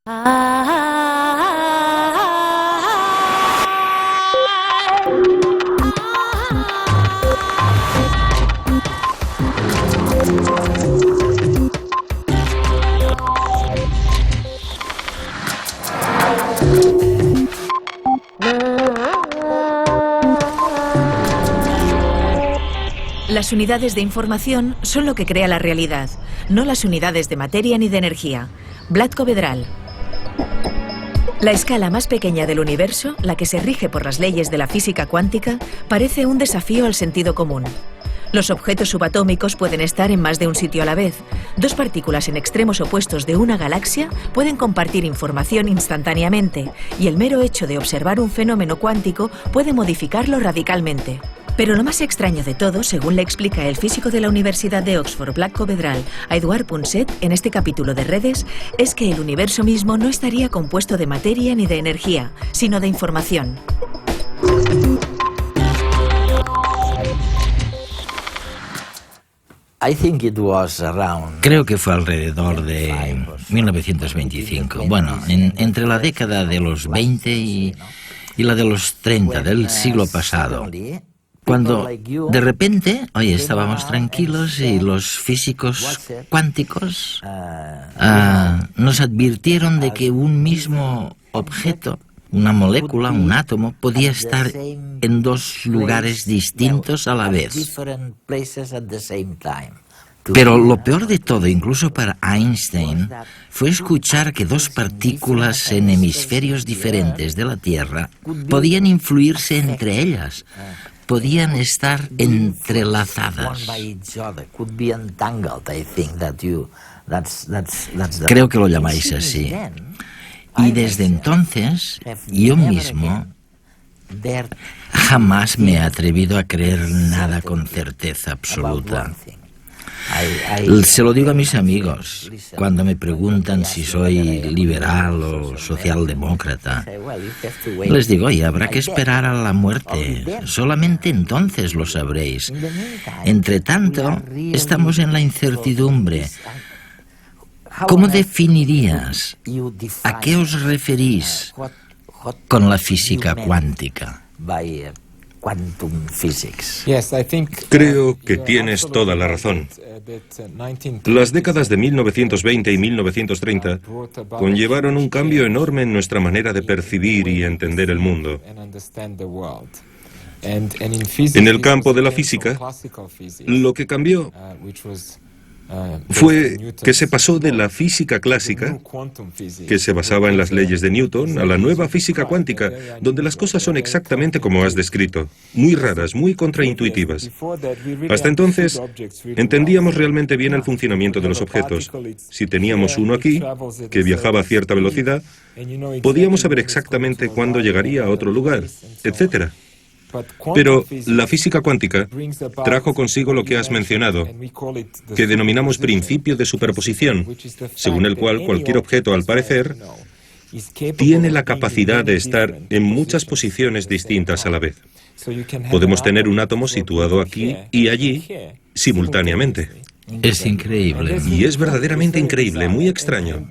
Las unidades de información son lo que crea la realidad, no las unidades de materia ni de energía. Vlatko Vedral. La escala más pequeña del universo, la que se rige por las leyes de la física cuántica, parece un desafío al sentido común. Los objetos subatómicos pueden estar en más de un sitio a la vez. Dos partículas en extremos opuestos de una galaxia pueden compartir información instantáneamente, y el mero hecho de observar un fenómeno cuántico puede modificarlo radicalmente. Pero lo más extraño de todo, según le explica el físico de la Universidad de Oxford, Vlatko Vedral, a Eduard Punset en este capítulo de Redes, es que el universo mismo no estaría compuesto de materia ni de energía, sino de información. Creo que fue alrededor de 1925. Bueno, entre la década de los 20 y la de los 30 del siglo pasado. Cuando de repente, estábamos tranquilos y los físicos cuánticos nos advirtieron de que un mismo objeto, una molécula, un átomo, podía estar en dos lugares distintos a la vez. Pero lo peor de todo, incluso para Einstein, fue escuchar que dos partículas en hemisferios diferentes de la Tierra podían influirse entre ellas. Podían estar entrelazadas. Creo que lo llamáis así. Y desde entonces, yo mismo jamás me he atrevido a creer nada con certeza absoluta. Se lo digo a mis amigos cuando me preguntan si soy liberal o socialdemócrata. Les digo, habrá que esperar a la muerte. Solamente entonces lo sabréis. Entre tanto, estamos en la incertidumbre. ¿Cómo definirías? ¿A qué os referís con la física cuántica? Creo que tienes toda la razón. Las décadas de 1920 y 1930 conllevaron un cambio enorme en nuestra manera de percibir y entender el mundo. En el campo de la física, lo que cambió fue que se pasó de la física clásica, que se basaba en las leyes de Newton, a la nueva física cuántica, donde las cosas son exactamente como has descrito, muy raras, muy contraintuitivas. Hasta entonces, entendíamos realmente bien el funcionamiento de los objetos. Si teníamos uno aquí, que viajaba a cierta velocidad, podíamos saber exactamente cuándo llegaría a otro lugar, etc. Pero la física cuántica trajo consigo lo que has mencionado, que denominamos principio de superposición, según el cual cualquier objeto, al parecer, tiene la capacidad de estar en muchas posiciones distintas a la vez. Podemos tener un átomo situado aquí y allí simultáneamente. Es increíble. Y es verdaderamente increíble, muy extraño.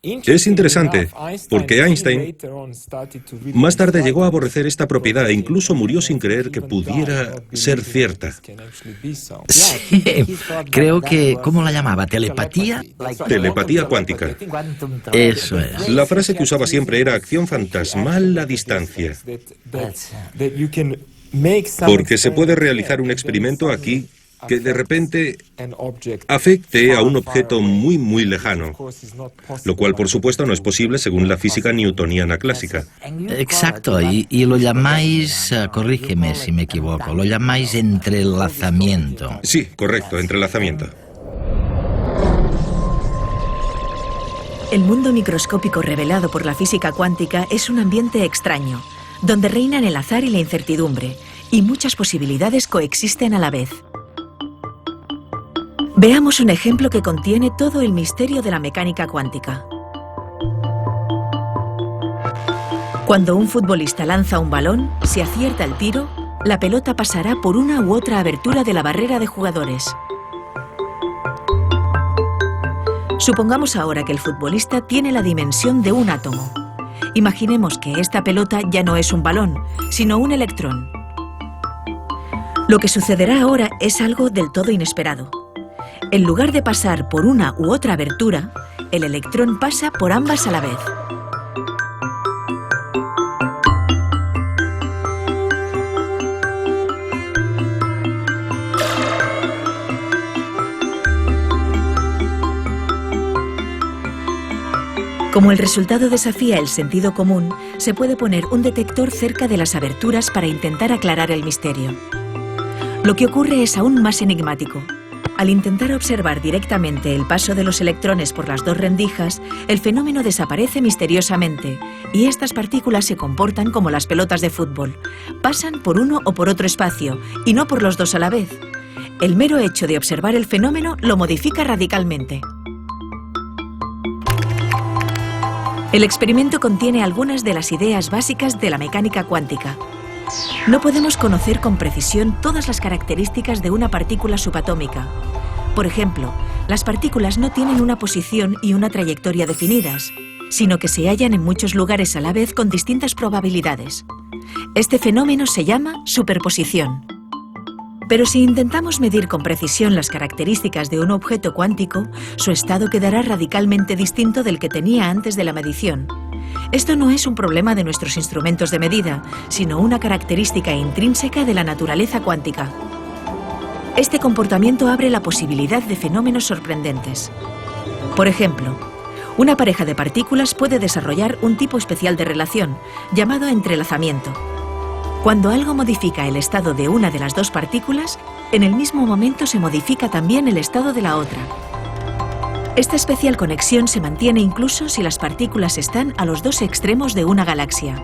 Es interesante, porque Einstein más tarde llegó a aborrecer esta propiedad e incluso murió sin creer que pudiera ser cierta. Sí, creo que, ¿cómo la llamaba? ¿Telepatía? Telepatía cuántica. Eso es. La frase que usaba siempre era acción fantasmal a distancia. Porque se puede realizar un experimento aquí que de repente afecte a un objeto muy, muy lejano, lo cual, por supuesto, no es posible según la física newtoniana clásica. Exacto, y lo llamáis, corrígeme si me equivoco, lo llamáis entrelazamiento. Sí, correcto, entrelazamiento. El mundo microscópico revelado por la física cuántica es un ambiente extraño, donde reinan el azar y la incertidumbre, y muchas posibilidades coexisten a la vez. Veamos un ejemplo que contiene todo el misterio de la mecánica cuántica. Cuando un futbolista lanza un balón, si acierta el tiro, la pelota pasará por una u otra abertura de la barrera de jugadores. Supongamos ahora que el futbolista tiene la dimensión de un átomo. Imaginemos que esta pelota ya no es un balón, sino un electrón. Lo que sucederá ahora es algo del todo inesperado. En lugar de pasar por una u otra abertura, el electrón pasa por ambas a la vez. Como el resultado desafía el sentido común, se puede poner un detector cerca de las aberturas para intentar aclarar el misterio. Lo que ocurre es aún más enigmático. Al intentar observar directamente el paso de los electrones por las dos rendijas, el fenómeno desaparece misteriosamente y estas partículas se comportan como las pelotas de fútbol. Pasan por uno o por otro espacio y no por los dos a la vez. El mero hecho de observar el fenómeno lo modifica radicalmente. El experimento contiene algunas de las ideas básicas de la mecánica cuántica. No podemos conocer con precisión todas las características de una partícula subatómica. Por ejemplo, las partículas no tienen una posición y una trayectoria definidas, sino que se hallan en muchos lugares a la vez con distintas probabilidades. Este fenómeno se llama superposición. Pero si intentamos medir con precisión las características de un objeto cuántico, su estado quedará radicalmente distinto del que tenía antes de la medición. Esto no es un problema de nuestros instrumentos de medida, sino una característica intrínseca de la naturaleza cuántica. Este comportamiento abre la posibilidad de fenómenos sorprendentes. Por ejemplo, una pareja de partículas puede desarrollar un tipo especial de relación, llamado entrelazamiento. Cuando algo modifica el estado de una de las dos partículas, en el mismo momento se modifica también el estado de la otra. Esta especial conexión se mantiene incluso si las partículas están a los dos extremos de una galaxia.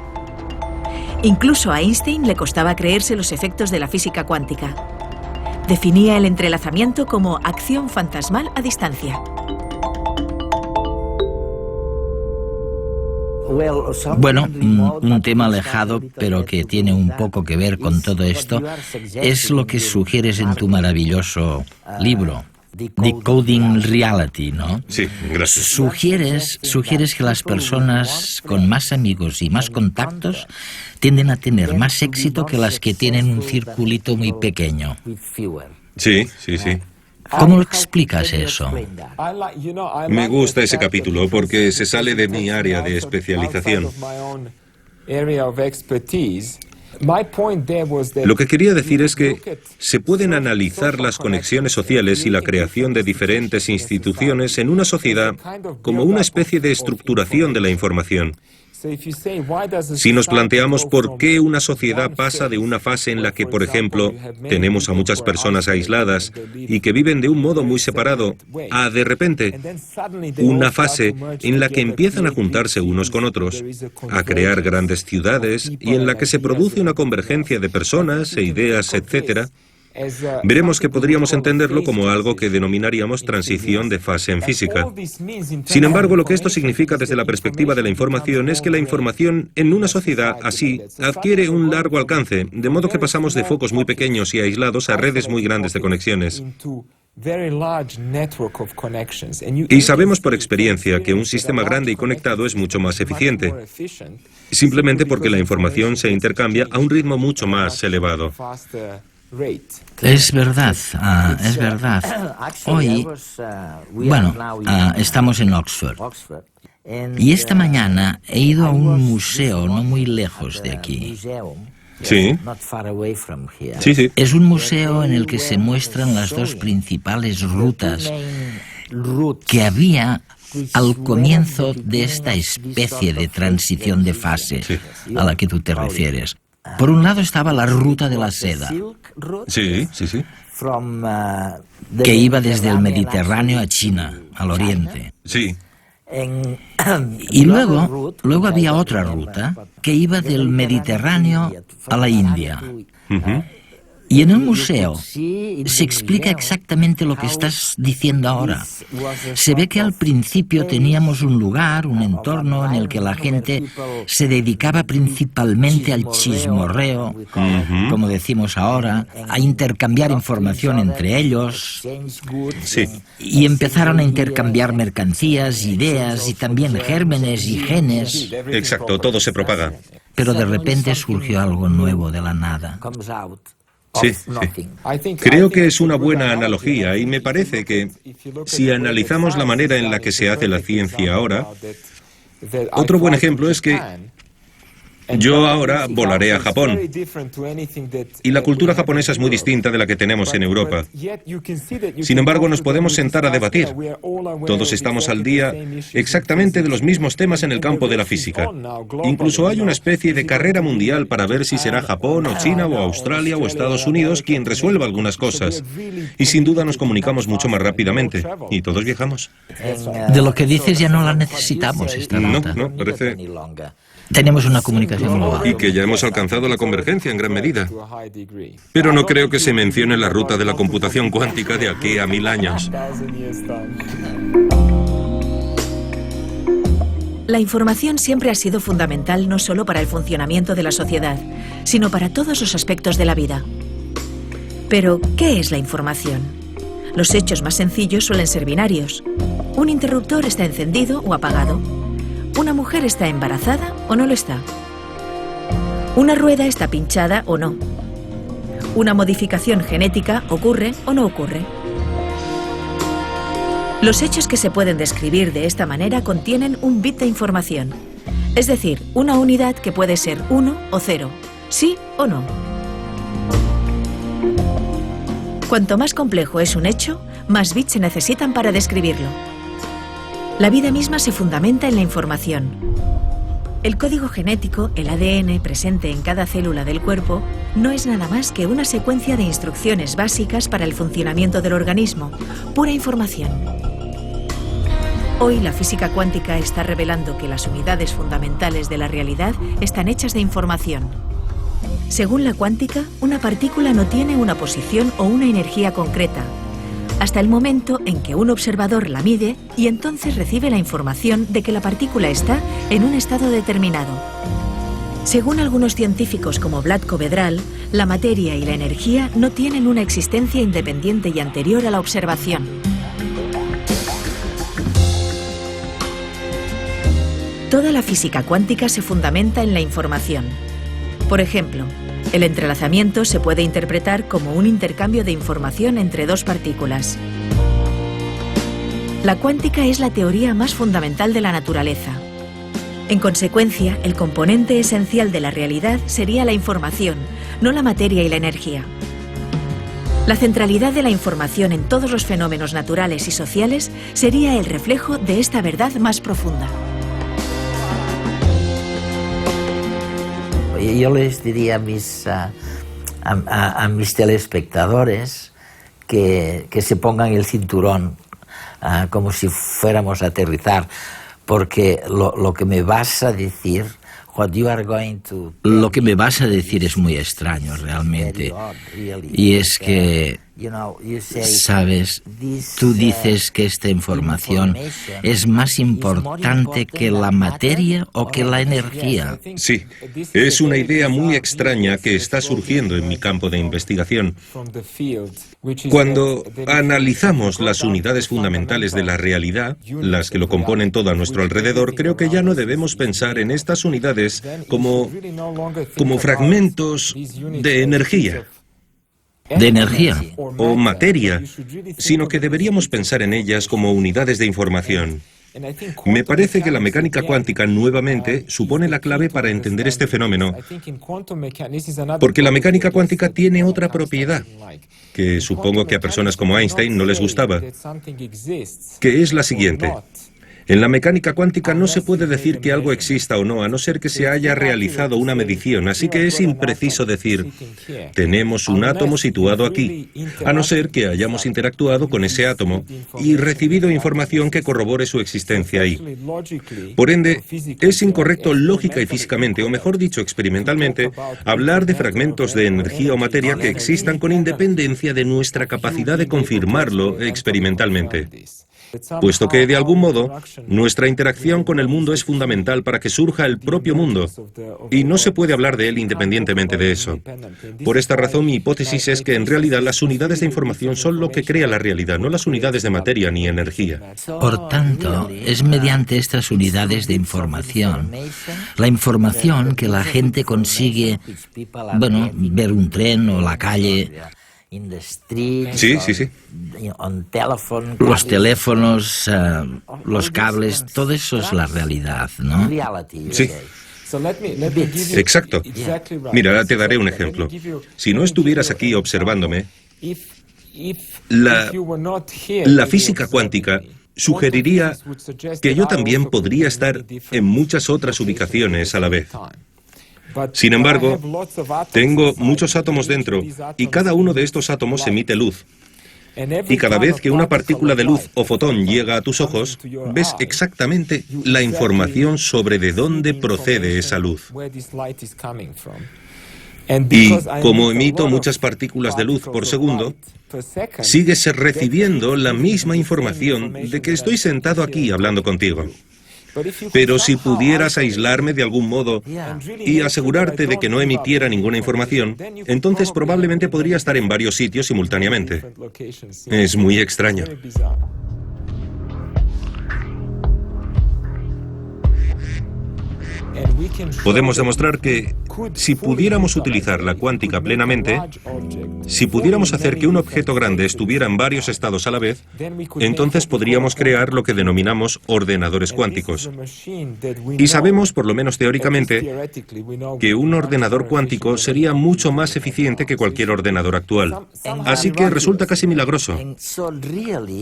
Incluso a Einstein le costaba creerse los efectos de la física cuántica. Definía el entrelazamiento como acción fantasmal a distancia. Bueno, un tema alejado, pero que tiene un poco que ver con todo esto, es lo que sugieres en tu maravilloso libro, Decoding Reality, ¿no? Sí, gracias. Sugieres que las personas con más amigos y más contactos tienden a tener más éxito que las que tienen un circulito muy pequeño. Sí, sí, sí. ¿Cómo explicas eso? Me gusta ese capítulo porque se sale de mi área de especialización. Lo que quería decir es que se pueden analizar las conexiones sociales y la creación de diferentes instituciones en una sociedad como una especie de estructuración de la información. Si nos planteamos por qué una sociedad pasa de una fase en la que, por ejemplo, tenemos a muchas personas aisladas y que viven de un modo muy separado, a de repente una fase en la que empiezan a juntarse unos con otros, a crear grandes ciudades y en la que se produce una convergencia de personas e ideas, etc., veremos que podríamos entenderlo como algo que denominaríamos transición de fase en física. Sin embargo, lo que esto significa desde la perspectiva de la información es que la información en una sociedad así adquiere un largo alcance, de modo que pasamos de focos muy pequeños y aislados a redes muy grandes de conexiones. Y sabemos por experiencia que un sistema grande y conectado es mucho más eficiente, simplemente porque la información se intercambia a un ritmo mucho más elevado. Es verdad, es verdad. Hoy, estamos en Oxford. Y esta mañana he ido a un museo no muy lejos de aquí. Sí. Sí, sí. Es un museo en el que se muestran las dos principales rutas que había al comienzo de esta especie de transición de fase a la que tú te refieres. Por un lado estaba la ruta de la seda. Sí, sí, sí. Que iba desde el Mediterráneo a China, al oriente. Sí. Y luego había otra ruta que iba del Mediterráneo a la India. Y en el museo se explica exactamente lo que estás diciendo ahora. Se ve que al principio teníamos un lugar, un entorno en el que la gente se dedicaba principalmente al chismorreo, como decimos ahora, a intercambiar información entre ellos. Sí. Y empezaron a intercambiar mercancías, ideas y también gérmenes y genes. Exacto, todo se propaga. Pero de repente surgió algo nuevo de la nada. Sí, sí. Creo que es una buena analogía y me parece que si analizamos la manera en la que se hace la ciencia ahora, otro buen ejemplo es que yo ahora volaré a Japón y la cultura japonesa es muy distinta de la que tenemos en Europa. Sin embargo, nos podemos sentar a debatir. Todos estamos al día exactamente de los mismos temas en el campo de la física. Incluso hay una especie de carrera mundial para ver si será Japón o China o Australia o Estados Unidos quien resuelva algunas cosas. Y sin duda nos comunicamos mucho más rápidamente. Y todos viajamos. De lo que dices ya no la necesitamos esta ruta. No, parece... Tenemos una comunicación global. Y que ya hemos alcanzado la convergencia en gran medida. Pero no creo que se mencione la ruta de la computación cuántica de aquí a 1000 años. La información siempre ha sido fundamental no solo para el funcionamiento de la sociedad, sino para todos los aspectos de la vida. Pero, ¿qué es la información? Los hechos más sencillos suelen ser binarios. Un interruptor está encendido o apagado. ¿Una mujer está embarazada o no lo está? ¿Una rueda está pinchada o no? ¿Una modificación genética ocurre o no ocurre? Los hechos que se pueden describir de esta manera contienen un bit de información, es decir, una unidad que puede ser 1 o 0, sí o no. Cuanto más complejo es un hecho, más bits se necesitan para describirlo. La vida misma se fundamenta en la información. El código genético, el ADN, presente en cada célula del cuerpo, no es nada más que una secuencia de instrucciones básicas para el funcionamiento del organismo, pura información. Hoy la física cuántica está revelando que las unidades fundamentales de la realidad están hechas de información. Según la cuántica, una partícula no tiene una posición o una energía concreta, hasta el momento en que un observador la mide y entonces recibe la información de que la partícula está en un estado determinado. Según algunos científicos como Vlatko Vedral, la materia y la energía no tienen una existencia independiente y anterior a la observación. Toda la física cuántica se fundamenta en la información. Por ejemplo, el entrelazamiento se puede interpretar como un intercambio de información entre dos partículas. La cuántica es la teoría más fundamental de la naturaleza. En consecuencia, el componente esencial de la realidad sería la información, no la materia y la energía. La centralidad de la información en todos los fenómenos naturales y sociales sería el reflejo de esta verdad más profunda. Yo les diría a mis telespectadores que se pongan el cinturón como si fuéramos a aterrizar, porque lo que me vas a decir, lo que me vas a decir es muy extraño realmente, y es que, sabes, tú dices que esta información es más importante que la materia o que la energía. Sí, es una idea muy extraña que está surgiendo en mi campo de investigación. Cuando analizamos las unidades fundamentales de la realidad, las que lo componen todo a nuestro alrededor, creo que ya no debemos pensar en estas unidades como fragmentos de energía. ¿De energía? O materia, sino que deberíamos pensar en ellas como unidades de información. Me parece que la mecánica cuántica nuevamente supone la clave para entender este fenómeno, porque la mecánica cuántica tiene otra propiedad, que supongo que a personas como Einstein no les gustaba, que es la siguiente. En la mecánica cuántica no se puede decir que algo exista o no, a no ser que se haya realizado una medición, así que es impreciso decir, tenemos un átomo situado aquí, a no ser que hayamos interactuado con ese átomo y recibido información que corrobore su existencia ahí. Por ende, es incorrecto lógica y físicamente, o mejor dicho, experimentalmente, hablar de fragmentos de energía o materia que existan con independencia de nuestra capacidad de confirmarlo experimentalmente. Puesto que, de algún modo, nuestra interacción con el mundo es fundamental para que surja el propio mundo, y no se puede hablar de él independientemente de eso. Por esta razón, mi hipótesis es que, en realidad, las unidades de información son lo que crea la realidad, no las unidades de materia ni energía. Por tanto, es mediante estas unidades de información, la información que la gente consigue, ver un tren o la calle. Sí. Los teléfonos, los cables, todo eso es la realidad, ¿no? Sí. Exacto. Mira, te daré un ejemplo. Si no estuvieras aquí observándome, la física cuántica sugeriría que yo también podría estar en muchas otras ubicaciones a la vez. Sin embargo, tengo muchos átomos dentro y cada uno de estos átomos emite luz. Y cada vez que una partícula de luz o fotón llega a tus ojos, ves exactamente la información sobre de dónde procede esa luz. Y como emito muchas partículas de luz por segundo, sigues recibiendo la misma información de que estoy sentado aquí hablando contigo. Pero si pudieras aislarme de algún modo y asegurarte de que no emitiera ninguna información, entonces probablemente podría estar en varios sitios simultáneamente. Es muy extraño. Podemos demostrar que, si pudiéramos utilizar la cuántica plenamente, si pudiéramos hacer que un objeto grande estuviera en varios estados a la vez, entonces podríamos crear lo que denominamos ordenadores cuánticos. Y sabemos, por lo menos teóricamente, que un ordenador cuántico sería mucho más eficiente que cualquier ordenador actual. Así que resulta casi milagroso.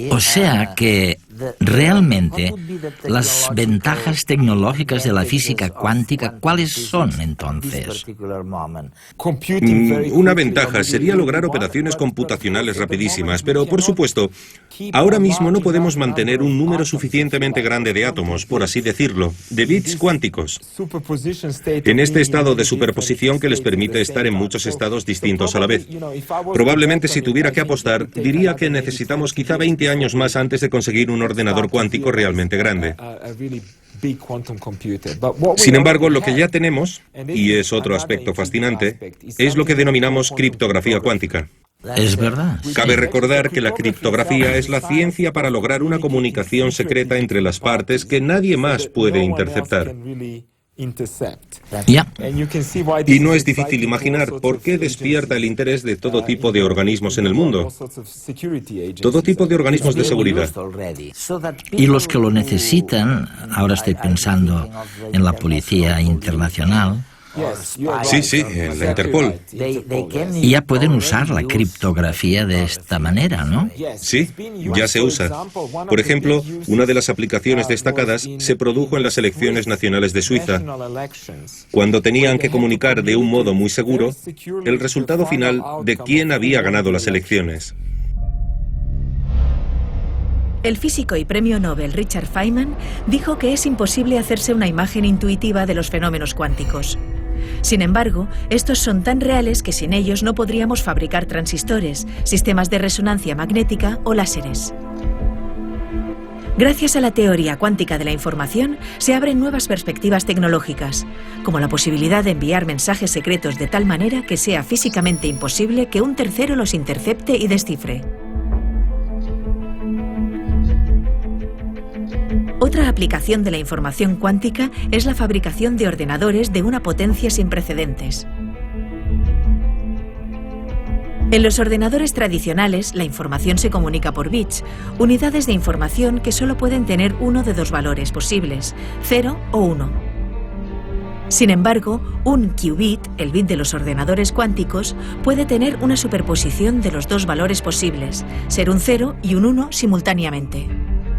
O sea que, realmente, las ventajas tecnológicas de la física cuántica, ¿cuáles son entonces? Una ventaja sería lograr operaciones computacionales rapidísimas, pero por supuesto, ahora mismo no podemos mantener un número suficientemente grande de átomos, por así decirlo, de bits cuánticos, en este estado de superposición que les permite estar en muchos estados distintos a la vez. Probablemente, si tuviera que apostar, diría que necesitamos quizá 20 años más antes de conseguir un ordenador cuántico realmente grande. Sin embargo, lo que ya tenemos, y es otro aspecto fascinante, es lo que denominamos criptografía cuántica. Es verdad. Cabe recordar que la criptografía es la ciencia para lograr una comunicación secreta entre las partes que nadie más puede interceptar. Y no es difícil imaginar por qué despierta el interés de todo tipo de organismos en el mundo. Todo tipo de organismos de seguridad. Y los que lo necesitan, ahora estoy pensando en la Policía Internacional. Sí, en la Interpol. Y ya pueden usar la criptografía de esta manera, ¿no? Sí, ya se usa. Por ejemplo, una de las aplicaciones destacadas se produjo en las elecciones nacionales de Suiza, cuando tenían que comunicar de un modo muy seguro el resultado final de quién había ganado las elecciones. El físico y premio Nobel Richard Feynman dijo que es imposible hacerse una imagen intuitiva de los fenómenos cuánticos. Sin embargo, estos son tan reales que sin ellos no podríamos fabricar transistores, sistemas de resonancia magnética o láseres. Gracias a la teoría cuántica de la información, se abren nuevas perspectivas tecnológicas, como la posibilidad de enviar mensajes secretos de tal manera que sea físicamente imposible que un tercero los intercepte y descifre. Otra aplicación de la información cuántica es la fabricación de ordenadores de una potencia sin precedentes. En los ordenadores tradicionales, la información se comunica por bits, unidades de información que solo pueden tener uno de dos valores posibles, 0 o 1. Sin embargo, un qubit, el bit de los ordenadores cuánticos, puede tener una superposición de los dos valores posibles, ser un 0 y un 1 simultáneamente.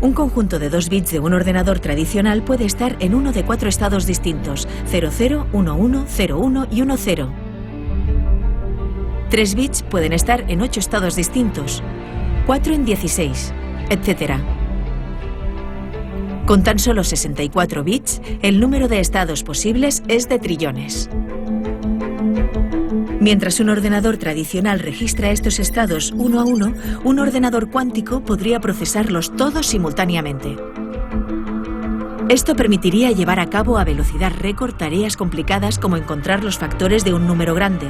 Un conjunto de 2 bits de un ordenador tradicional puede estar en uno de 4 estados distintos, 00, 11, 01 y 10. 3 bits pueden estar en 8 estados distintos, 4 en 16, etc. Con tan solo 64 bits, el número de estados posibles es de trillones. Mientras un ordenador tradicional registra estos estados uno a uno, un ordenador cuántico podría procesarlos todos simultáneamente. Esto permitiría llevar a cabo a velocidad récord tareas complicadas como encontrar los factores de un número grande,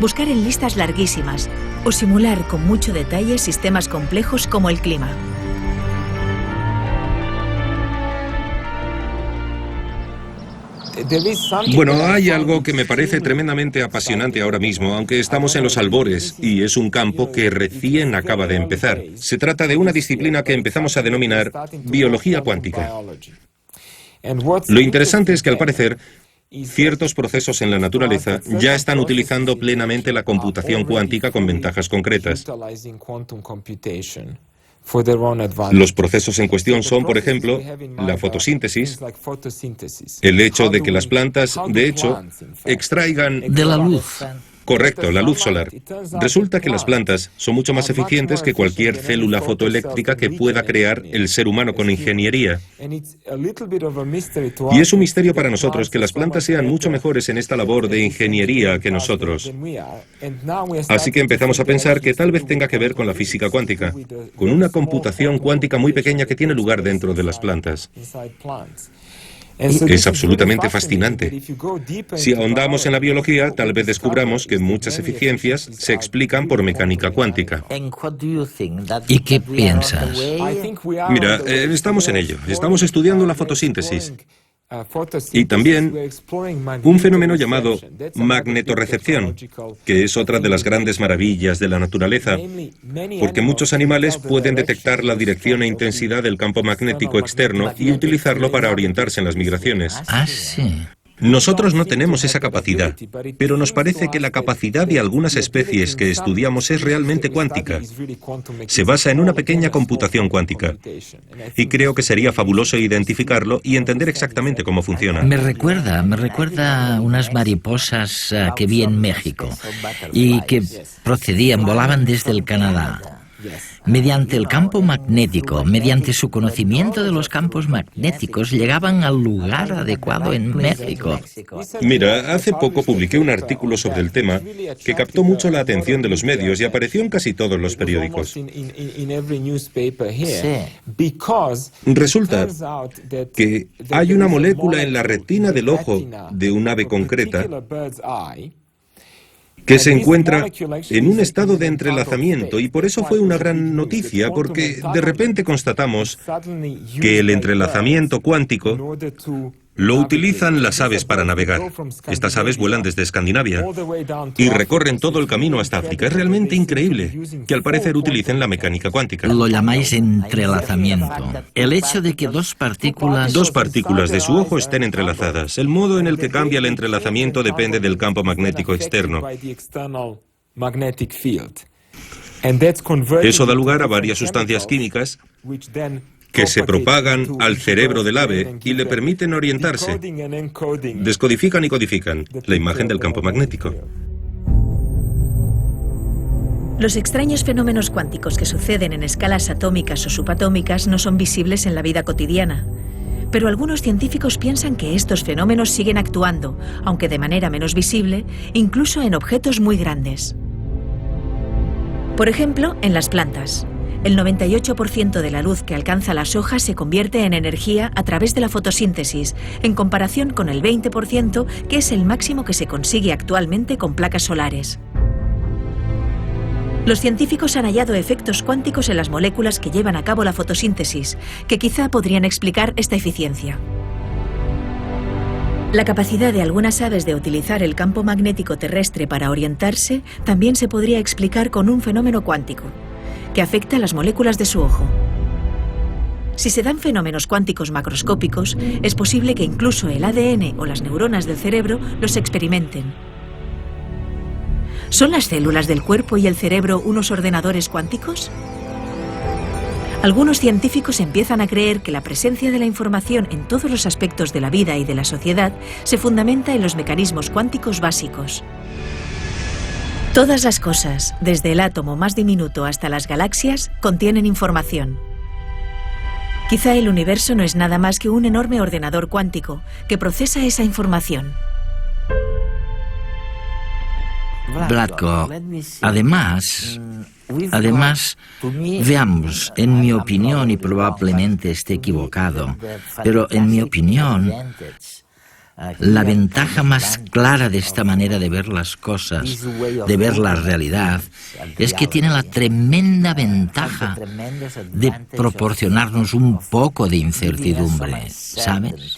buscar en listas larguísimas o simular con mucho detalle sistemas complejos como el clima. Bueno, hay algo que me parece tremendamente apasionante ahora mismo, aunque estamos en los albores, y es un campo que recién acaba de empezar. Se trata de una disciplina que empezamos a denominar biología cuántica. Lo interesante es que, al parecer, ciertos procesos en la naturaleza ya están utilizando plenamente la computación cuántica con ventajas concretas. Los procesos en cuestión son, por ejemplo, la fotosíntesis, el hecho de que las plantas, de hecho, extraigan de la luz. Correcto, la luz solar. Resulta que las plantas son mucho más eficientes que cualquier célula fotoeléctrica que pueda crear el ser humano con ingeniería. Y es un misterio para nosotros que las plantas sean mucho mejores en esta labor de ingeniería que nosotros. Así que empezamos a pensar que tal vez tenga que ver con la física cuántica, con una computación cuántica muy pequeña que tiene lugar dentro de las plantas. Es absolutamente fascinante. Si ahondamos en la biología, tal vez descubramos que muchas eficiencias se explican por mecánica cuántica. ¿Y qué piensas? Mira, estamos en ello. Estamos estudiando la fotosíntesis. Y también un fenómeno llamado magnetorrecepción, que es otra de las grandes maravillas de la naturaleza, porque muchos animales pueden detectar la dirección e intensidad del campo magnético externo y utilizarlo para orientarse en las migraciones. Ah, sí. Nosotros no tenemos esa capacidad, pero nos parece que la capacidad de algunas especies que estudiamos es realmente cuántica. Se basa en una pequeña computación cuántica. Y creo que sería fabuloso identificarlo y entender exactamente cómo funciona. Me recuerda unas mariposas que vi en México y que volaban desde el Canadá. Mediante el campo magnético, mediante su conocimiento de los campos magnéticos, llegaban al lugar adecuado en México. Mira, hace poco publiqué un artículo sobre el tema que captó mucho la atención de los medios y apareció en casi todos los periódicos. Resulta que hay una molécula en la retina del ojo de un ave concreta que se encuentra en un estado de entrelazamiento, y por eso fue una gran noticia, porque de repente constatamos que el entrelazamiento cuántico lo utilizan las aves para navegar. Estas aves vuelan desde Escandinavia y recorren todo el camino hasta África. Es realmente increíble que al parecer utilicen la mecánica cuántica. Lo llamáis entrelazamiento. El hecho de que dos partículas de su ojo estén entrelazadas. El modo en el que cambia el entrelazamiento depende del campo magnético externo. Eso da lugar a varias sustancias químicas que se propagan al cerebro del ave y le permiten orientarse. Descodifican y codifican la imagen del campo magnético. Los extraños fenómenos cuánticos que suceden en escalas atómicas o subatómicas no son visibles en la vida cotidiana. Pero algunos científicos piensan que estos fenómenos siguen actuando, aunque de manera menos visible, incluso en objetos muy grandes. Por ejemplo, en las plantas. El 98% de la luz que alcanza las hojas se convierte en energía a través de la fotosíntesis, en comparación con el 20%, que es el máximo que se consigue actualmente con placas solares. Los científicos han hallado efectos cuánticos en las moléculas que llevan a cabo la fotosíntesis, que quizá podrían explicar esta eficiencia. La capacidad de algunas aves de utilizar el campo magnético terrestre para orientarse también se podría explicar con un fenómeno cuántico que afecta a las moléculas de su ojo. Si se dan fenómenos cuánticos macroscópicos, es posible que incluso el ADN o las neuronas del cerebro los experimenten. ¿Son las células del cuerpo y el cerebro unos ordenadores cuánticos? Algunos científicos empiezan a creer que la presencia de la información en todos los aspectos de la vida y de la sociedad se fundamenta en los mecanismos cuánticos básicos. Todas las cosas, desde el átomo más diminuto hasta las galaxias, contienen información. Quizá el universo no es nada más que un enorme ordenador cuántico que procesa esa información. Vlatko, además, veamos, en mi opinión, y probablemente esté equivocado, pero en mi opinión, la ventaja más clara de esta manera de ver las cosas, de ver la realidad, es que tiene la tremenda ventaja de proporcionarnos un poco de incertidumbre, ¿sabes?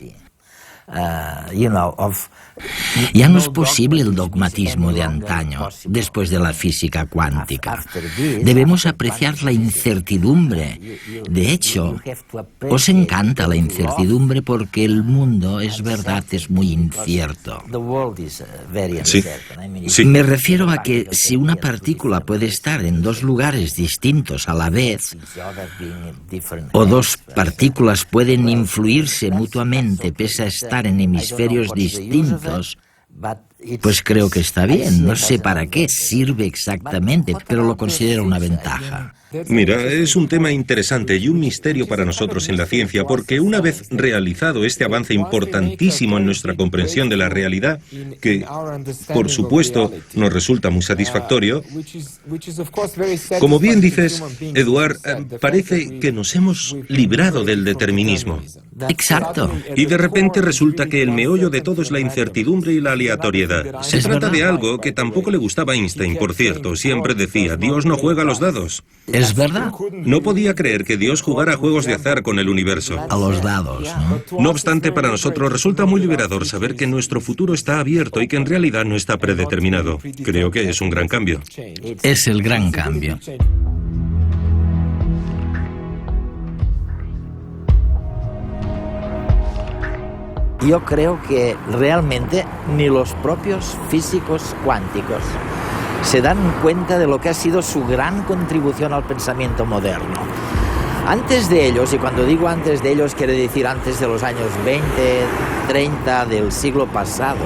Ya no es posible el dogmatismo de antaño, después de la física cuántica. Debemos apreciar la incertidumbre. De hecho, os encanta la incertidumbre porque el mundo, es verdad, es muy incierto. Sí. Me refiero a que si una partícula puede estar en dos lugares distintos a la vez, o dos partículas pueden influirse mutuamente pese a estar en hemisferios distintos, pues creo que está bien. No sé para qué sirve exactamente, pero lo considero una ventaja. Mira, es un tema interesante y un misterio para nosotros en la ciencia, porque una vez realizado este avance importantísimo en nuestra comprensión de la realidad, que, por supuesto, nos resulta muy satisfactorio, como bien dices, Eduard, parece que nos hemos librado del determinismo. Exacto. Y de repente resulta que el meollo de todo es la incertidumbre y la aleatoriedad. Se trata de algo que tampoco le gustaba a Einstein, por cierto. Siempre decía, Dios no juega a los dados. Es verdad. No podía creer que Dios jugara juegos de azar con el universo. A los dados, ¿no? No obstante, para nosotros resulta muy liberador saber que nuestro futuro está abierto y que en realidad no está predeterminado. Creo que es un gran cambio. Es el gran cambio. Yo creo que realmente ni los propios físicos cuánticos se dan cuenta de lo que ha sido su gran contribución al pensamiento moderno. Antes de ellos, y cuando digo antes de ellos quiere decir antes de los años 20, 30 del siglo pasado,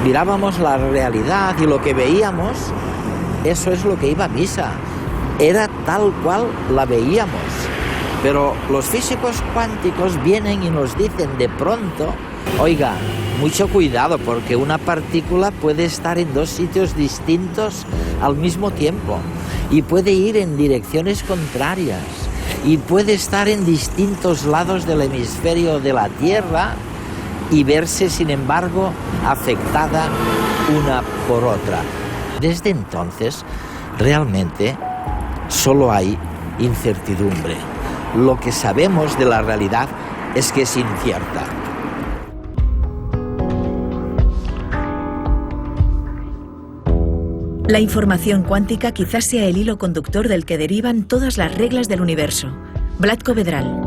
mirábamos la realidad y lo que veíamos, eso es lo que iba a misa. Era tal cual la veíamos. Pero los físicos cuánticos vienen y nos dicen de pronto, oiga, mucho cuidado porque una partícula puede estar en dos sitios distintos al mismo tiempo y puede ir en direcciones contrarias y puede estar en distintos lados del hemisferio de la Tierra y verse, sin embargo, afectada una por otra. Desde entonces, realmente, solo hay incertidumbre. Lo que sabemos de la realidad es que es incierta. La información cuántica quizás sea el hilo conductor del que derivan todas las reglas del universo. Vlatko Vedral.